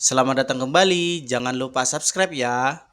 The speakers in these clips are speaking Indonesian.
Selamat datang kembali, jangan lupa subscribe ya.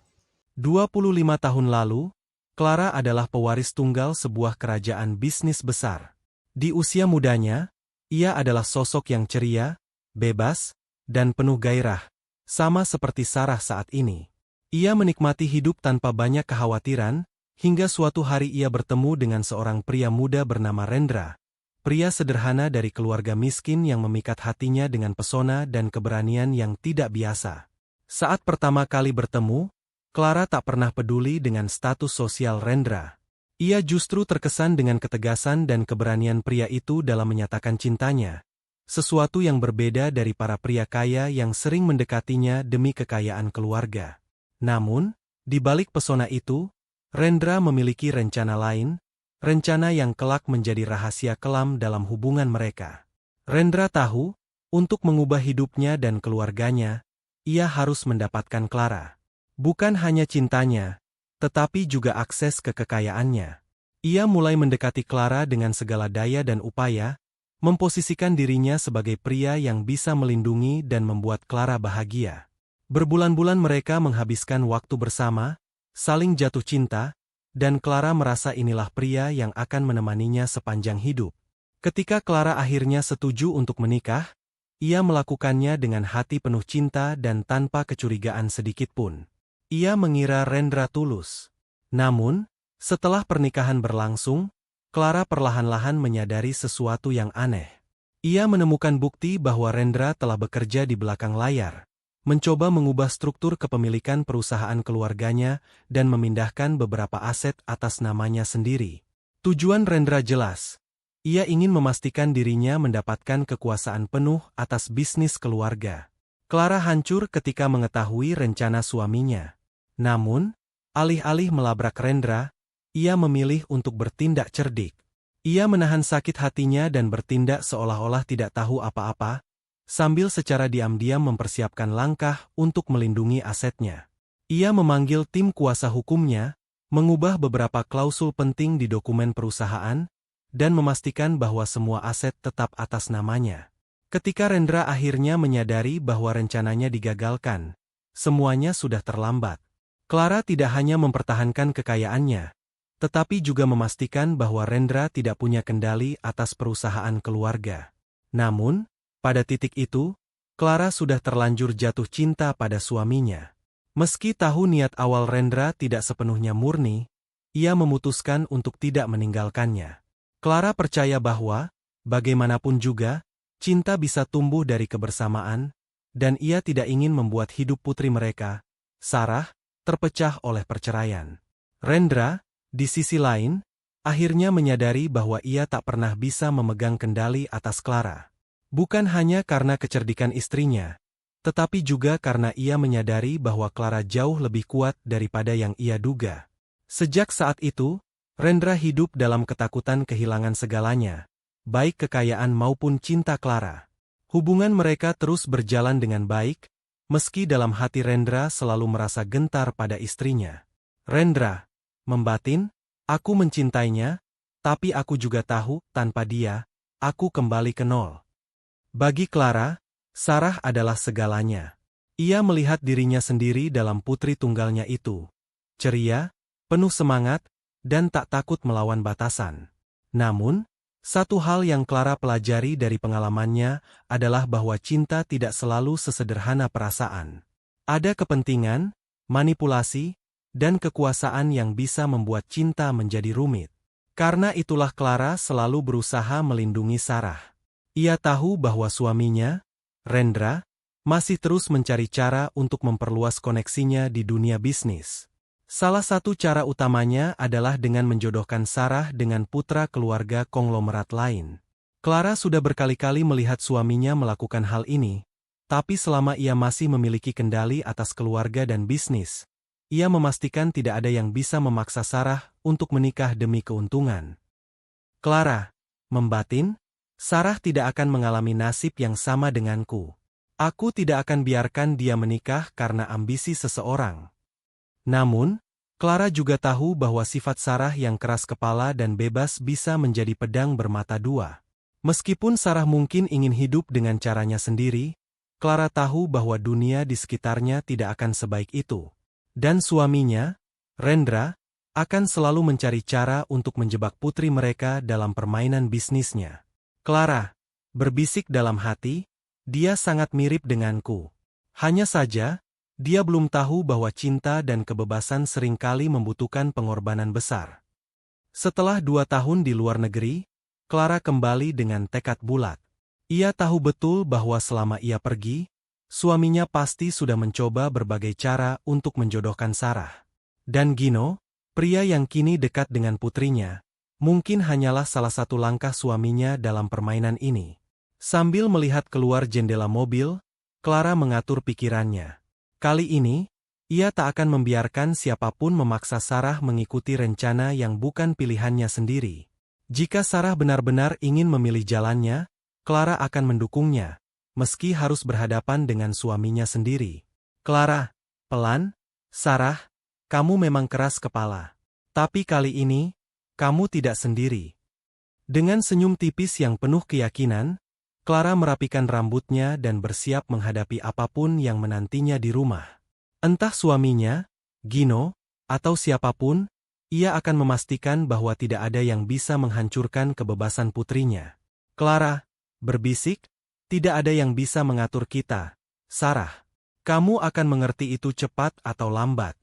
25 tahun lalu, Clara adalah pewaris tunggal sebuah kerajaan bisnis besar. Di usia mudanya, ia adalah sosok yang ceria, bebas, dan penuh gairah, sama seperti Sarah saat ini. Ia menikmati hidup tanpa banyak kekhawatiran, hingga suatu hari ia bertemu dengan seorang pria muda bernama Rendra. Pria sederhana dari keluarga miskin yang memikat hatinya dengan pesona dan keberanian yang tidak biasa. Saat pertama kali bertemu, Clara tak pernah peduli dengan status sosial Rendra. Ia justru terkesan dengan ketegasan dan keberanian pria itu dalam menyatakan cintanya. Sesuatu yang berbeda dari para pria kaya yang sering mendekatinya demi kekayaan keluarga. Namun, di balik pesona itu, Rendra memiliki rencana lain, rencana yang kelak menjadi rahasia kelam dalam hubungan mereka. Rendra tahu, untuk mengubah hidupnya dan keluarganya, ia harus mendapatkan Clara. Bukan hanya cintanya, tetapi juga akses ke kekayaannya. Ia mulai mendekati Clara dengan segala daya dan upaya, memposisikan dirinya sebagai pria yang bisa melindungi dan membuat Clara bahagia. Berbulan-bulan mereka menghabiskan waktu bersama, saling jatuh cinta, dan Clara merasa inilah pria yang akan menemaninya sepanjang hidup. Ketika Clara akhirnya setuju untuk menikah, ia melakukannya dengan hati penuh cinta dan tanpa kecurigaan sedikitpun. Ia mengira Rendra tulus. Namun, setelah pernikahan berlangsung, Clara perlahan-lahan menyadari sesuatu yang aneh. Ia menemukan bukti bahwa Rendra telah bekerja di belakang layar, mencoba mengubah struktur kepemilikan perusahaan keluarganya dan memindahkan beberapa aset atas namanya sendiri. Tujuan Rendra jelas. Ia ingin memastikan dirinya mendapatkan kekuasaan penuh atas bisnis keluarga. Clara hancur ketika mengetahui rencana suaminya. Namun, alih-alih melabrak Rendra, ia memilih untuk bertindak cerdik. Ia menahan sakit hatinya dan bertindak seolah-olah tidak tahu apa-apa, sambil secara diam-diam mempersiapkan langkah untuk melindungi asetnya. Ia memanggil tim kuasa hukumnya, mengubah beberapa klausul penting di dokumen perusahaan, dan memastikan bahwa semua aset tetap atas namanya. Ketika Rendra akhirnya menyadari bahwa rencananya digagalkan, semuanya sudah terlambat. Clara tidak hanya mempertahankan kekayaannya, tetapi juga memastikan bahwa Rendra tidak punya kendali atas perusahaan keluarga. Namun, pada titik itu, Clara sudah terlanjur jatuh cinta pada suaminya. Meski tahu niat awal Rendra tidak sepenuhnya murni, ia memutuskan untuk tidak meninggalkannya. Clara percaya bahwa, bagaimanapun juga, cinta bisa tumbuh dari kebersamaan, dan ia tidak ingin membuat hidup putri mereka, Sarah, terpecah oleh perceraian. Rendra, di sisi lain, akhirnya menyadari bahwa ia tak pernah bisa memegang kendali atas Clara. Bukan hanya karena kecerdikan istrinya, tetapi juga karena ia menyadari bahwa Clara jauh lebih kuat daripada yang ia duga. Sejak saat itu, Rendra hidup dalam ketakutan kehilangan segalanya, baik kekayaan maupun cinta Clara. Hubungan mereka terus berjalan dengan baik, meski dalam hati Rendra selalu merasa gentar pada istrinya. Rendra, membatin, aku mencintainya, tapi aku juga tahu, tanpa dia, aku kembali ke nol. Bagi Clara, Sarah adalah segalanya. Ia melihat dirinya sendiri dalam putri tunggalnya itu. Ceria, penuh semangat, dan tak takut melawan batasan. Namun, satu hal yang Clara pelajari dari pengalamannya adalah bahwa cinta tidak selalu sesederhana perasaan. Ada kepentingan, manipulasi, dan kekuasaan yang bisa membuat cinta menjadi rumit. Karena itulah Clara selalu berusaha melindungi Sarah. Ia tahu bahwa suaminya, Rendra, masih terus mencari cara untuk memperluas koneksinya di dunia bisnis. Salah satu cara utamanya adalah dengan menjodohkan Sarah dengan putra keluarga konglomerat lain. Clara sudah berkali-kali melihat suaminya melakukan hal ini, tapi selama ia masih memiliki kendali atas keluarga dan bisnis, ia memastikan tidak ada yang bisa memaksa Sarah untuk menikah demi keuntungan. Clara, membatin, Sarah tidak akan mengalami nasib yang sama denganku. Aku tidak akan biarkan dia menikah karena ambisi seseorang. Namun, Clara juga tahu bahwa sifat Sarah yang keras kepala dan bebas bisa menjadi pedang bermata dua. Meskipun Sarah mungkin ingin hidup dengan caranya sendiri, Clara tahu bahwa dunia di sekitarnya tidak akan sebaik itu. Dan suaminya, Rendra, akan selalu mencari cara untuk menjebak putri mereka dalam permainan bisnisnya. Clara berbisik dalam hati, dia sangat mirip denganku. Hanya saja, dia belum tahu bahwa cinta dan kebebasan seringkali membutuhkan pengorbanan besar. Setelah 2 tahun di luar negeri, Clara kembali dengan tekad bulat. Ia tahu betul bahwa selama ia pergi, suaminya pasti sudah mencoba berbagai cara untuk menjodohkan Sarah. Dan Gino, pria yang kini dekat dengan putrinya, mungkin hanyalah salah satu langkah suaminya dalam permainan ini. Sambil melihat keluar jendela mobil, Clara mengatur pikirannya. Kali ini, ia tak akan membiarkan siapapun memaksa Sarah mengikuti rencana yang bukan pilihannya sendiri. Jika Sarah benar-benar ingin memilih jalannya, Clara akan mendukungnya, meski harus berhadapan dengan suaminya sendiri. Clara, pelan, Sarah, kamu memang keras kepala. Tapi kali ini, kamu tidak sendiri. Dengan senyum tipis yang penuh keyakinan, Clara merapikan rambutnya dan bersiap menghadapi apapun yang menantinya di rumah. Entah suaminya, Gino, atau siapapun, ia akan memastikan bahwa tidak ada yang bisa menghancurkan kebebasan putrinya. Clara berbisik, tidak ada yang bisa mengatur kita, Sarah. Kamu akan mengerti itu cepat atau lambat.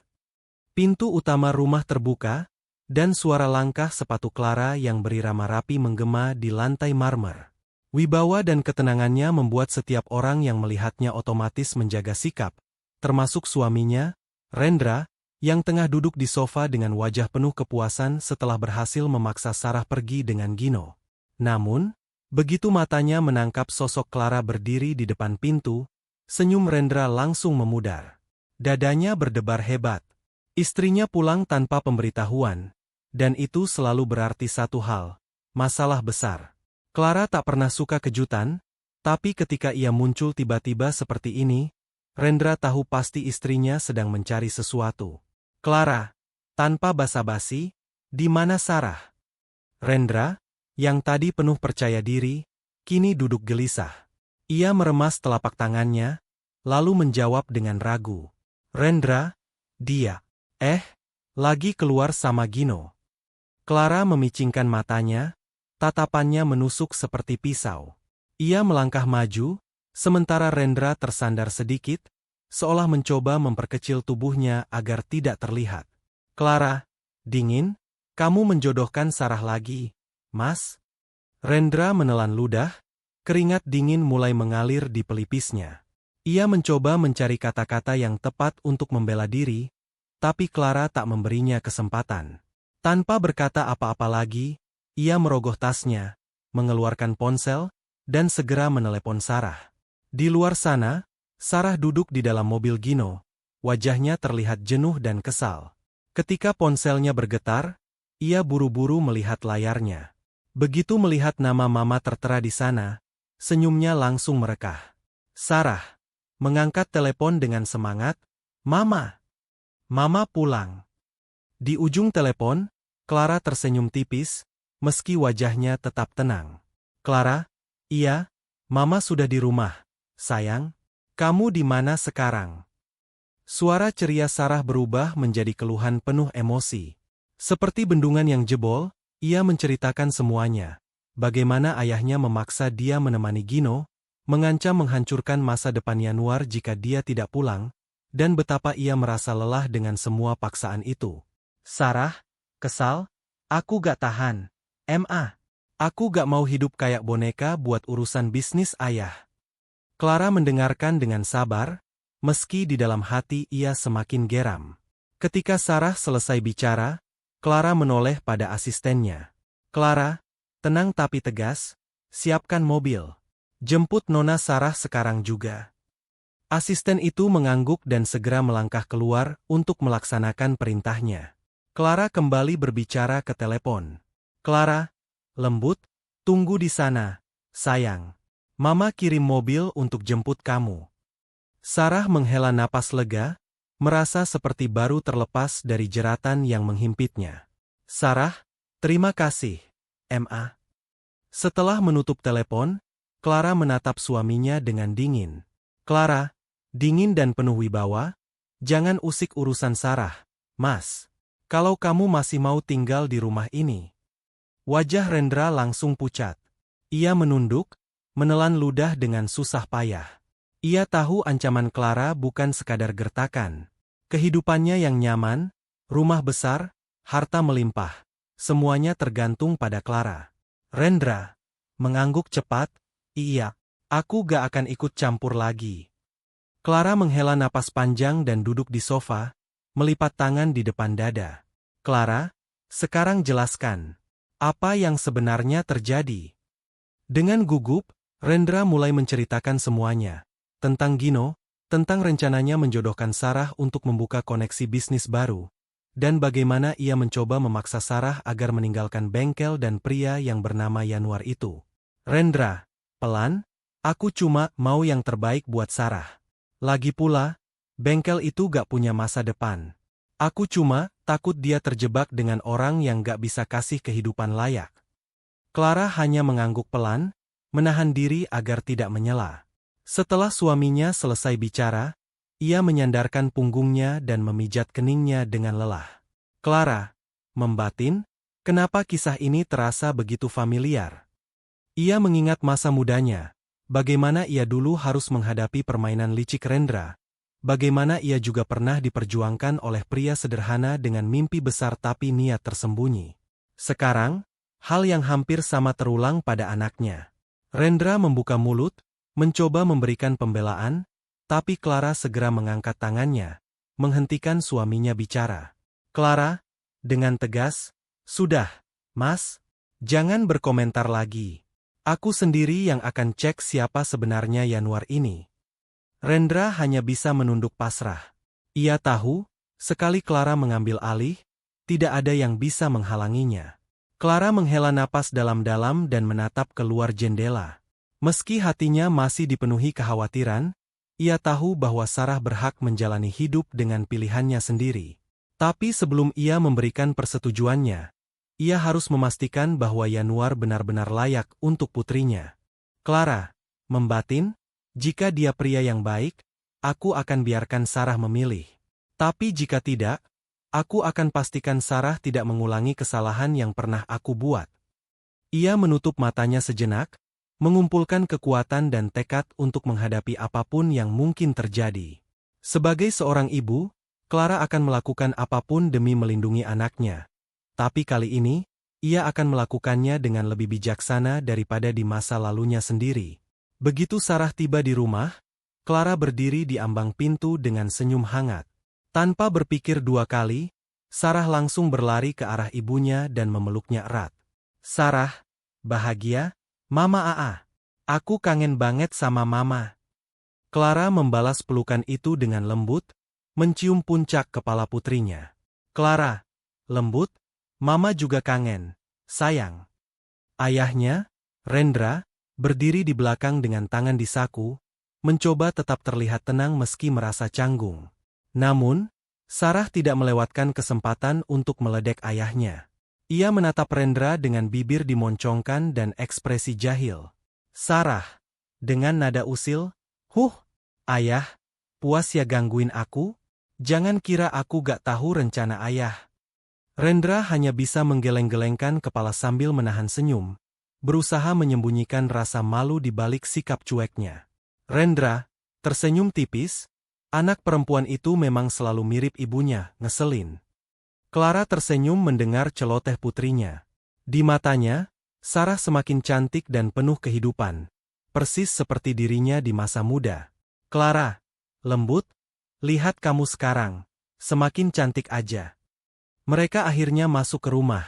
Pintu utama rumah terbuka, dan suara langkah sepatu Clara yang berirama rapi menggema di lantai marmer. Wibawa dan ketenangannya membuat setiap orang yang melihatnya otomatis menjaga sikap, termasuk suaminya, Rendra, yang tengah duduk di sofa dengan wajah penuh kepuasan setelah berhasil memaksa Sarah pergi dengan Gino. Namun, begitu matanya menangkap sosok Clara berdiri di depan pintu, senyum Rendra langsung memudar. Dadanya berdebar hebat. Istrinya pulang tanpa pemberitahuan, dan itu selalu berarti satu hal, masalah besar. Clara tak pernah suka kejutan, tapi ketika ia muncul tiba-tiba seperti ini, Rendra tahu pasti istrinya sedang mencari sesuatu. Clara, tanpa basa-basi, di mana Sarah? Rendra, yang tadi penuh percaya diri, kini duduk gelisah. Ia meremas telapak tangannya, lalu menjawab dengan ragu. Rendra, dia, lagi keluar sama Gino. Clara memicingkan matanya, tatapannya menusuk seperti pisau. Ia melangkah maju, sementara Rendra tersandar sedikit, seolah mencoba memperkecil tubuhnya agar tidak terlihat. Clara, dingin, kamu menjodohkan Sarah lagi, Mas? Rendra menelan ludah, keringat dingin mulai mengalir di pelipisnya. Ia mencoba mencari kata-kata yang tepat untuk membela diri, tapi Clara tak memberinya kesempatan. Tanpa berkata apa-apa lagi, ia merogoh tasnya, mengeluarkan ponsel, dan segera menelepon Sarah. Di luar sana, Sarah duduk di dalam mobil Gino, wajahnya terlihat jenuh dan kesal. Ketika ponselnya bergetar, ia buru-buru melihat layarnya. Begitu melihat nama Mama tertera di sana, senyumnya langsung merekah. Sarah mengangkat telepon dengan semangat, "Mama! Mama pulang." Di ujung telepon, Clara tersenyum tipis, meski wajahnya tetap tenang. "Clara, iya, Mama sudah di rumah, sayang. Kamu di mana sekarang?" Suara ceria Sarah berubah menjadi keluhan penuh emosi. Seperti bendungan yang jebol, ia menceritakan semuanya. Bagaimana ayahnya memaksa dia menemani Gino, mengancam menghancurkan masa depan Yanuar jika dia tidak pulang, dan betapa ia merasa lelah dengan semua paksaan itu. "Sarah, kesal? Aku gak tahan. Aku gak mau hidup kayak boneka buat urusan bisnis ayah." Clara mendengarkan dengan sabar, meski di dalam hati ia semakin geram. Ketika Sarah selesai bicara, Clara menoleh pada asistennya. "Clara, tenang tapi tegas, siapkan mobil. Jemput Nona Sarah sekarang juga." Asisten itu mengangguk dan segera melangkah keluar untuk melaksanakan perintahnya. Clara kembali berbicara ke telepon. "Clara, lembut, tunggu di sana, sayang. Mama kirim mobil untuk jemput kamu." Sarah menghela napas lega, merasa seperti baru terlepas dari jeratan yang menghimpitnya. "Sarah, terima kasih, Ma." Setelah menutup telepon, Clara menatap suaminya dengan dingin. Clara, dingin dan penuh wibawa, jangan usik urusan Sarah, Mas. Kalau kamu masih mau tinggal di rumah ini. Wajah Rendra langsung pucat. Ia menunduk, menelan ludah dengan susah payah. Ia tahu ancaman Clara bukan sekadar gertakan. Kehidupannya yang nyaman, rumah besar, harta melimpah. Semuanya tergantung pada Clara. Rendra mengangguk cepat, iya, aku gak akan ikut campur lagi. Clara menghela napas panjang dan duduk di sofa, melipat tangan di depan dada. Clara, sekarang jelaskan. Apa yang sebenarnya terjadi? Dengan gugup, Rendra mulai menceritakan semuanya. Tentang Gino, tentang rencananya menjodohkan Sarah untuk membuka koneksi bisnis baru, dan bagaimana ia mencoba memaksa Sarah agar meninggalkan bengkel dan pria yang bernama Yanuar itu. Rendra, pelan, aku cuma mau yang terbaik buat Sarah. Lagi pula, bengkel itu gak punya masa depan. Aku cuma takut dia terjebak dengan orang yang gak bisa kasih kehidupan layak. Clara hanya mengangguk pelan, menahan diri agar tidak menyela. Setelah suaminya selesai bicara, ia menyandarkan punggungnya dan memijat keningnya dengan lelah. Clara, membatin, kenapa kisah ini terasa begitu familiar? Ia mengingat masa mudanya, bagaimana ia dulu harus menghadapi permainan licik Rendra, bagaimana ia juga pernah diperjuangkan oleh pria sederhana dengan mimpi besar tapi niat tersembunyi. Sekarang, hal yang hampir sama terulang pada anaknya. Rendra membuka mulut, mencoba memberikan pembelaan, tapi Clara segera mengangkat tangannya, menghentikan suaminya bicara. Clara, dengan tegas, sudah, Mas, jangan berkomentar lagi. Aku sendiri yang akan cek siapa sebenarnya Yanuar ini. Rendra hanya bisa menunduk pasrah. Ia tahu, sekali Clara mengambil alih, tidak ada yang bisa menghalanginya. Clara menghela napas dalam-dalam dan menatap keluar jendela. Meski hatinya masih dipenuhi kekhawatiran, ia tahu bahwa Sarah berhak menjalani hidup dengan pilihannya sendiri. Tapi sebelum ia memberikan persetujuannya, ia harus memastikan bahwa Yanuar benar-benar layak untuk putrinya. Clara, membatin, jika dia pria yang baik, aku akan biarkan Sarah memilih. Tapi jika tidak, aku akan pastikan Sarah tidak mengulangi kesalahan yang pernah aku buat. Ia menutup matanya sejenak, mengumpulkan kekuatan dan tekad untuk menghadapi apapun yang mungkin terjadi. Sebagai seorang ibu, Clara akan melakukan apapun demi melindungi anaknya. Tapi kali ini, ia akan melakukannya dengan lebih bijaksana daripada di masa lalunya sendiri. Begitu Sarah tiba di rumah, Clara berdiri di ambang pintu dengan senyum hangat. Tanpa berpikir dua kali, Sarah langsung berlari ke arah ibunya dan memeluknya erat. Sarah, bahagia? Mama Aa, aku kangen banget sama Mama. Clara membalas pelukan itu dengan lembut, mencium puncak kepala putrinya. Clara, lembut, Mama juga kangen, sayang. Ayahnya, Rendra, berdiri di belakang dengan tangan di saku, mencoba tetap terlihat tenang meski merasa canggung. Namun, Sarah tidak melewatkan kesempatan untuk meledek ayahnya. Ia menatap Rendra dengan bibir dimoncongkan dan ekspresi jahil. Sarah, dengan nada usil, ayah, puas ya gangguin aku? Jangan kira aku gak tahu rencana ayah. Rendra hanya bisa menggeleng-gelengkan kepala sambil menahan senyum, berusaha menyembunyikan rasa malu di balik sikap cueknya. Rendra, tersenyum tipis, anak perempuan itu memang selalu mirip ibunya, ngeselin. Clara tersenyum mendengar celoteh putrinya. Di matanya, Sarah semakin cantik dan penuh kehidupan, persis seperti dirinya di masa muda. Clara, lembut, lihat kamu sekarang, semakin cantik aja. Mereka akhirnya masuk ke rumah,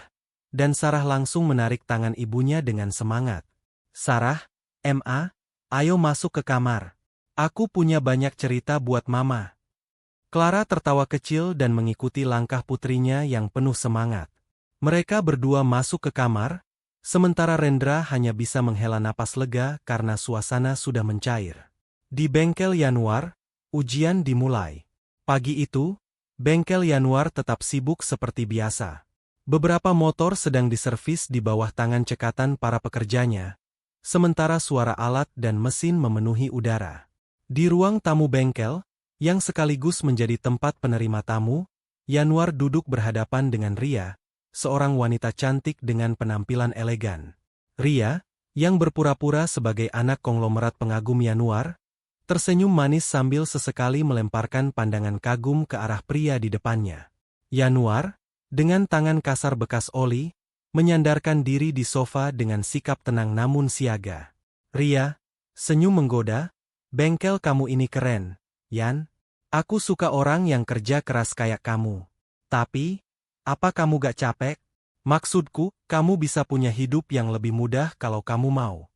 dan Sarah langsung menarik tangan ibunya dengan semangat. Sarah, ayo masuk ke kamar. Aku punya banyak cerita buat Mama. Clara tertawa kecil dan mengikuti langkah putrinya yang penuh semangat. Mereka berdua masuk ke kamar, sementara Rendra hanya bisa menghela napas lega karena suasana sudah mencair. Di bengkel Yanuar, ujian dimulai. Pagi itu, bengkel Yanuar tetap sibuk seperti biasa. Beberapa motor sedang diservis di bawah tangan cekatan para pekerjanya, sementara suara alat dan mesin memenuhi udara. Di ruang tamu bengkel, yang sekaligus menjadi tempat penerima tamu, Yanuar duduk berhadapan dengan Ria, seorang wanita cantik dengan penampilan elegan. Ria, yang berpura-pura sebagai anak konglomerat pengagum Yanuar, tersenyum manis sambil sesekali melemparkan pandangan kagum ke arah pria di depannya. Yanuar, dengan tangan kasar bekas oli, menyandarkan diri di sofa dengan sikap tenang namun siaga. Ria, senyum menggoda, "Bengkel kamu ini keren, Yan. Aku suka orang yang kerja keras kayak kamu. Tapi, apa kamu gak capek? Maksudku, kamu bisa punya hidup yang lebih mudah kalau kamu mau."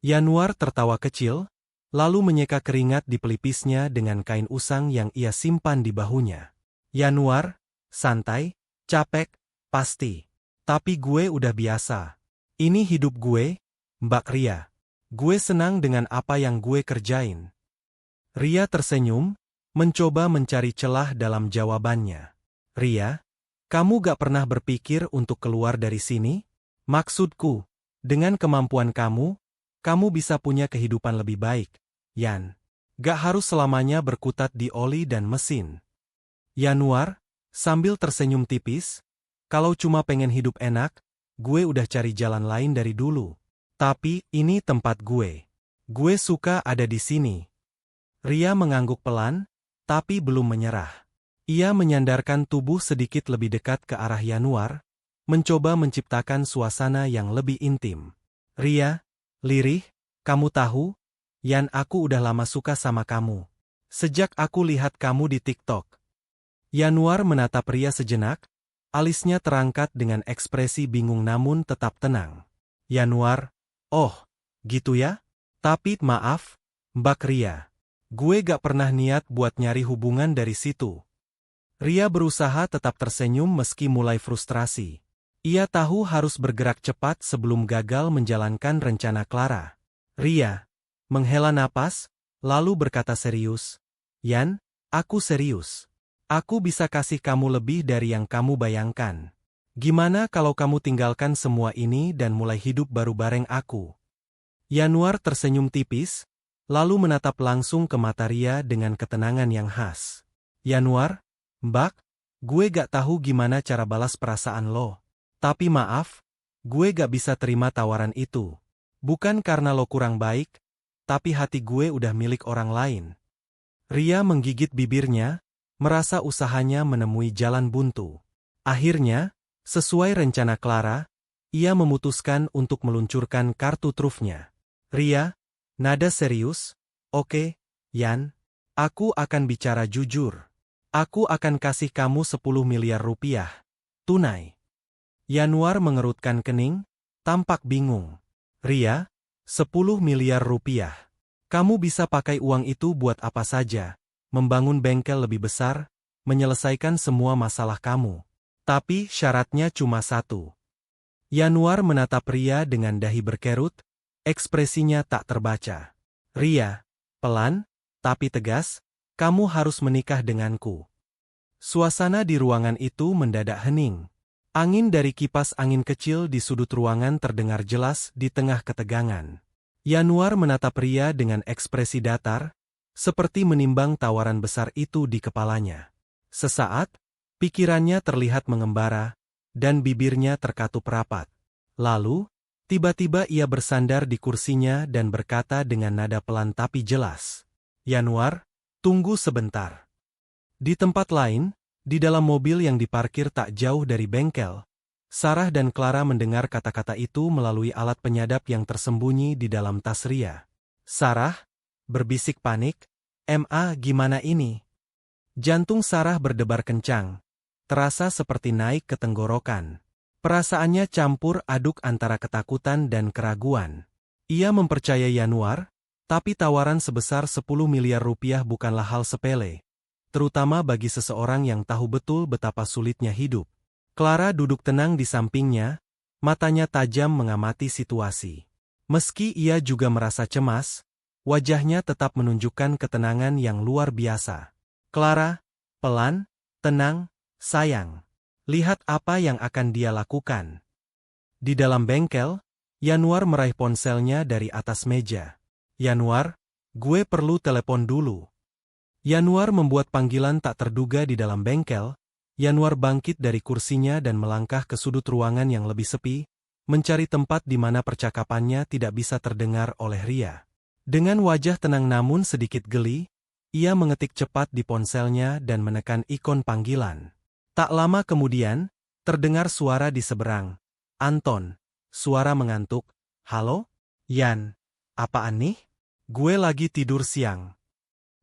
Yanuar tertawa kecil, lalu menyeka keringat di pelipisnya dengan kain usang yang ia simpan di bahunya. "Yanuar, santai, capek, pasti. Tapi gue udah biasa. Ini hidup gue, Mbak Ria. Gue senang dengan apa yang gue kerjain." Ria tersenyum, mencoba mencari celah dalam jawabannya. "Ria, kamu gak pernah berpikir untuk keluar dari sini? Maksudku, dengan kemampuan kamu bisa punya kehidupan lebih baik, Yan. Gak harus selamanya berkutat di oli dan mesin." Yanuar, sambil tersenyum tipis, "Kalau cuma pengen hidup enak, gue udah cari jalan lain dari dulu. Tapi, ini tempat gue. Gue suka ada di sini." Ria mengangguk pelan, tapi belum menyerah. Ia menyandarkan tubuh sedikit lebih dekat ke arah Yanuar, mencoba menciptakan suasana yang lebih intim. "Ria, lirih, kamu tahu, Yan, aku udah lama suka sama kamu. Sejak aku lihat kamu di TikTok." Yanuar menatap Ria sejenak, alisnya terangkat dengan ekspresi bingung namun tetap tenang. "Yanuar, oh, gitu ya? Tapi maaf, Mbak Ria. Gue gak pernah niat buat nyari hubungan dari situ." Ria berusaha tetap tersenyum meski mulai frustrasi. Ia tahu harus bergerak cepat sebelum gagal menjalankan rencana Clara. Ria menghela napas, lalu berkata serius, "Yan, aku serius. Aku bisa kasih kamu lebih dari yang kamu bayangkan. Gimana kalau kamu tinggalkan semua ini dan mulai hidup baru bareng aku?" Yanuar tersenyum tipis, lalu menatap langsung ke mata Ria dengan ketenangan yang khas. "Yanuar, Mbak, gue gak tahu gimana cara balas perasaan lo. Tapi maaf, gue gak bisa terima tawaran itu. Bukan karena lo kurang baik, tapi hati gue udah milik orang lain." Ria menggigit bibirnya, merasa usahanya menemui jalan buntu. Akhirnya, sesuai rencana Clara, ia memutuskan untuk meluncurkan kartu trufnya. "Ria, nada serius, oke, Yan, aku akan bicara jujur. Aku akan kasih kamu 10 miliar rupiah. Tunai." Yanuar mengerutkan kening, tampak bingung. "Ria, 10 miliar rupiah. Kamu bisa pakai uang itu buat apa saja, membangun bengkel lebih besar, menyelesaikan semua masalah kamu. Tapi syaratnya cuma satu." Yanuar menatap Ria dengan dahi berkerut, ekspresinya tak terbaca. "Ria, pelan, tapi tegas, kamu harus menikah denganku." Suasana di ruangan itu mendadak hening. Angin dari kipas angin kecil di sudut ruangan terdengar jelas di tengah ketegangan. Yanuar menatap Ria dengan ekspresi datar, seperti menimbang tawaran besar itu di kepalanya. Sesaat, pikirannya terlihat mengembara, dan bibirnya terkatup rapat. Lalu, tiba-tiba ia bersandar di kursinya dan berkata dengan nada pelan tapi jelas, "Yanuar, tunggu sebentar." Di tempat lain, di dalam mobil yang diparkir tak jauh dari bengkel, Sarah dan Clara mendengar kata-kata itu melalui alat penyadap yang tersembunyi di dalam tas Ria. Sarah berbisik panik, Gimana ini?" Jantung Sarah berdebar kencang, terasa seperti naik ke tenggorokan. Perasaannya campur aduk antara ketakutan dan keraguan. Ia mempercayai Yanuar, tapi tawaran sebesar 10 miliar rupiah bukanlah hal sepele, terutama bagi seseorang yang tahu betul betapa sulitnya hidup. Clara duduk tenang di sampingnya, matanya tajam mengamati situasi. Meski ia juga merasa cemas, wajahnya tetap menunjukkan ketenangan yang luar biasa. "Clara, pelan, tenang, sayang. Lihat apa yang akan dia lakukan." Di dalam bengkel, Yanuar meraih ponselnya dari atas meja. "Yanuar, Gue perlu telepon dulu. Yanuar membuat panggilan tak terduga di dalam bengkel. Yanuar bangkit dari kursinya dan melangkah ke sudut ruangan yang lebih sepi, mencari tempat di mana percakapannya tidak bisa terdengar oleh Ria. Dengan wajah tenang namun sedikit geli, ia mengetik cepat di ponselnya dan menekan ikon panggilan. Tak lama kemudian, terdengar suara di seberang. Anton, suara mengantuk. Halo? Yan, apaan nih? Gue lagi tidur siang.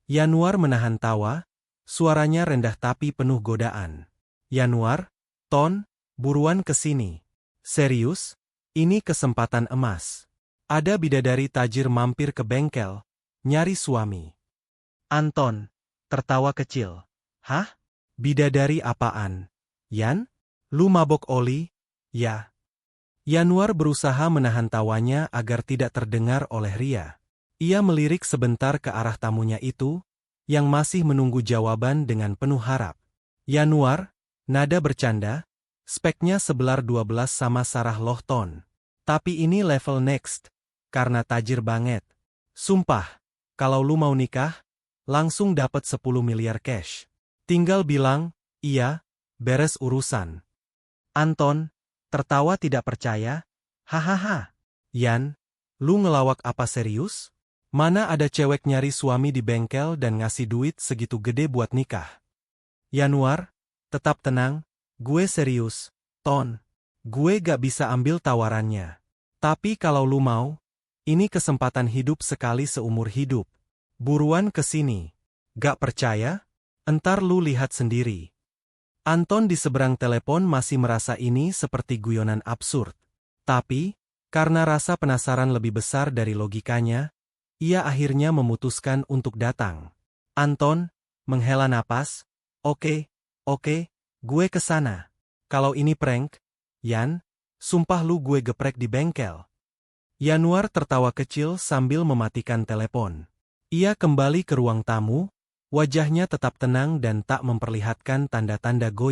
Yanuar menahan tawa, suaranya rendah tapi penuh godaan. Yanuar, Ton, buruan kesini. Serius? Ini kesempatan emas. Ada bidadari tajir mampir ke bengkel, nyari suami. Anton, tertawa kecil. Hah? Bidadari apaan? Yan? Lu mabok oli? Ya. Yanuar berusaha menahan tawanya agar tidak terdengar oleh Ria. Ia melirik sebentar ke arah tamunya itu, yang masih menunggu jawaban dengan penuh harap. Yanuar, nada bercanda, speknya sebelar 12 sama Sarah Lohton. Tapi ini level next, karena tajir banget. Sumpah, kalau lu mau nikah, langsung dapat 10 miliar cash. Tinggal bilang, iya, beres urusan. Anton, tertawa tidak percaya, hahaha. Yan, lu ngelawak apa serius? Mana ada cewek nyari suami di bengkel dan ngasih duit segitu gede buat nikah? Yanuar, tetap tenang, gue serius, Ton. Gue gak bisa ambil tawarannya. Tapi kalau lu mau, ini kesempatan hidup sekali seumur hidup. Buruan kesini. Gak percaya? Entar lu lihat sendiri. Anton di seberang telepon masih merasa ini seperti guyonan absurd. Tapi, karena rasa penasaran lebih besar dari logikanya, ia akhirnya memutuskan untuk datang. Anton, menghela napas, oke, gue kesana. Kalau ini prank, Yan, sumpah lu gue geprek di bengkel. Yanuar tertawa kecil sambil mematikan telepon. Ia kembali ke ruang tamu, wajahnya tetap tenang dan tak memperlihatkan tanda-tanda goyah.